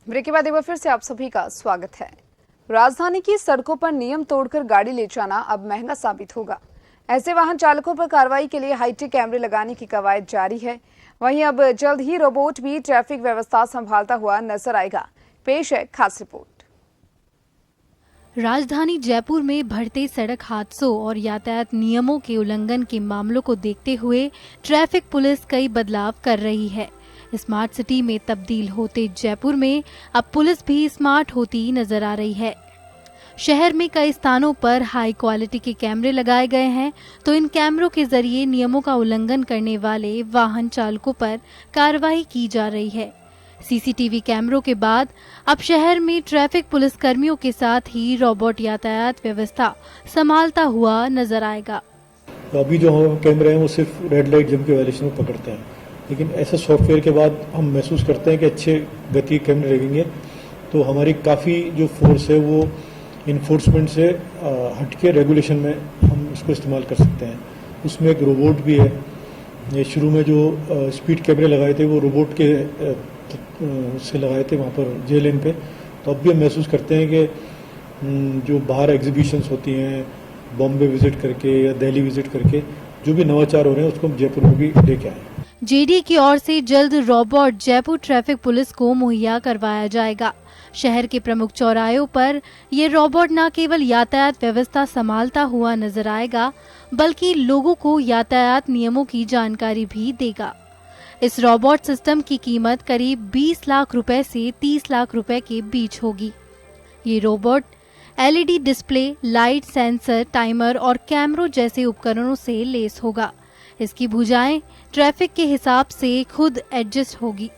Break के बाद एक बार फिर से आप सभी का स्वागत है। राजधानी की सड़कों पर नियम तोड़कर गाड़ी ले जाना अब महंगा साबित होगा। ऐसे वाहन चालकों पर कार्रवाई के लिए हाईटेक कैमरे लगाने की कवायद जारी है। वहीं अब जल्द ही रोबोट भी ट्रैफिक व्यवस्था संभालता हुआ नजर आएगा। पेश है खास रिपोर्ट। राजधानी जयपुर में बढ़ते सड़क हादसों और यातायात नियमों के उल्लंघन के मामलों को देखते हुए ट्रैफिक पुलिस कई बदलाव कर रही है। स्मार्ट सिटी में तब्दील होते जयपुर में अब पुलिस भी स्मार्ट होती नजर आ रही है। शहर में कई स्थानों पर हाई क्वालिटी के कैमरे लगाए गए हैं, तो इन कैमरों के जरिए नियमों का उल्लंघन करने वाले वाहन चालकों पर कार्रवाई की जा रही है। सीसीटीवी कैमरों के बाद अब शहर में ट्रैफिक पुलिस कर्मियों के साथ ही रोबोट यातायात व्यवस्था संभालता हुआ नजर आएगा। तो अभी जो कैमरे हैं वो सिर्फ रेड लाइट जम के वायलेशन को पकड़ते हैं, लेकिन ऐसे सॉफ्टवेयर के बाद हम महसूस करते हैं कि अच्छे गति कैमरे लगेंगे तो हमारी काफ़ी जो फोर्स है वो इन्फोर्समेंट से हटके रेगुलेशन में हम इसको इस्तेमाल कर सकते हैं। उसमें एक रोबोट भी है। ये शुरू में जो स्पीड कैमरे लगाए थे वो रोबोट के से लगाए थे वहाँ पर जे लेन पे। तो अब भी हम महसूस करते हैं कि जो बाहर एग्जीबिशंस होती हैं, बॉम्बे विजिट करके या दिल्ली विजिट करके जो भी नवाचार हो रहे हैं उसको हम जयपुर में भी लेके आए। जेडी की ओर से जल्द रोबोट जयपुर ट्रैफिक पुलिस को मुहैया करवाया जाएगा। शहर के प्रमुख चौराहों पर ये रोबोट न केवल यातायात व्यवस्था संभालता हुआ नजर आएगा, बल्कि लोगों को यातायात नियमों की जानकारी भी देगा। इस रोबोट सिस्टम की कीमत करीब 20 लाख रुपए से 30 लाख रुपए के बीच होगी। ये robot LED display, light, sensor, timer और कैमरों जैसे उपकरणों से लैस होगा। इसकी भुजाएं ट्रैफिक के हिसाब से खुद एडजस्ट होगी।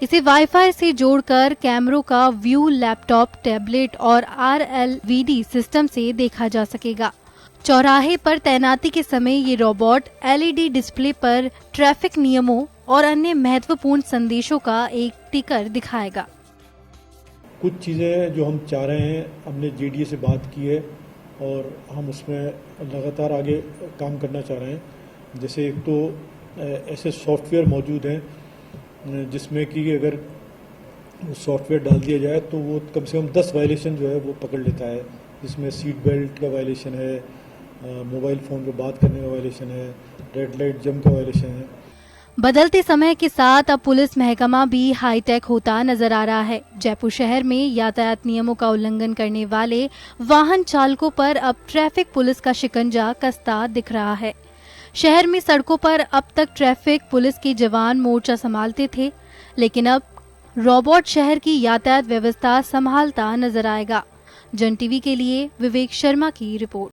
इसे वाईफाई से जोड़कर कैमरों का व्यू लैपटॉप, टैबलेट और आरएलवीडी सिस्टम से देखा जा सकेगा। चौराहे पर तैनाती के समय ये रोबोट एलईडी डिस्प्ले पर ट्रैफिक नियमों और अन्य महत्वपूर्ण संदेशों का एक टिकर दिखाएगा। कुछ चीज़ें जो हम चाह रहे हैं, हमने जेडीए से बात की है और हम उसमें लगातार आगे काम करना चाह रहे हैं। जैसे एक तो ऐसे सॉफ्टवेयर मौजूद हैं जिसमें कि अगर सॉफ्टवेयर डाल दिया जाए तो वो कम से कम 10 वायलेशन जो है वो पकड़ लेता है। जिसमें सीट बेल्ट का वायलेशन है, मोबाइल फ़ोन पे बात करने का वायलेशन है, रेड लाइट जम का वायलेशन है। बदलते समय के साथ अब पुलिस महकमा भी हाईटेक होता नजर आ रहा है। जयपुर शहर में यातायात नियमों का उल्लंघन करने वाले वाहन चालकों पर अब ट्रैफिक पुलिस का शिकंजा कसता दिख रहा है। शहर में सड़कों पर अब तक ट्रैफिक पुलिस के जवान मोर्चा संभालते थे, लेकिन अब रोबोट शहर की यातायात व्यवस्था संभालता नजर आएगा। जन टीवी के लिए विवेक शर्मा की रिपोर्ट।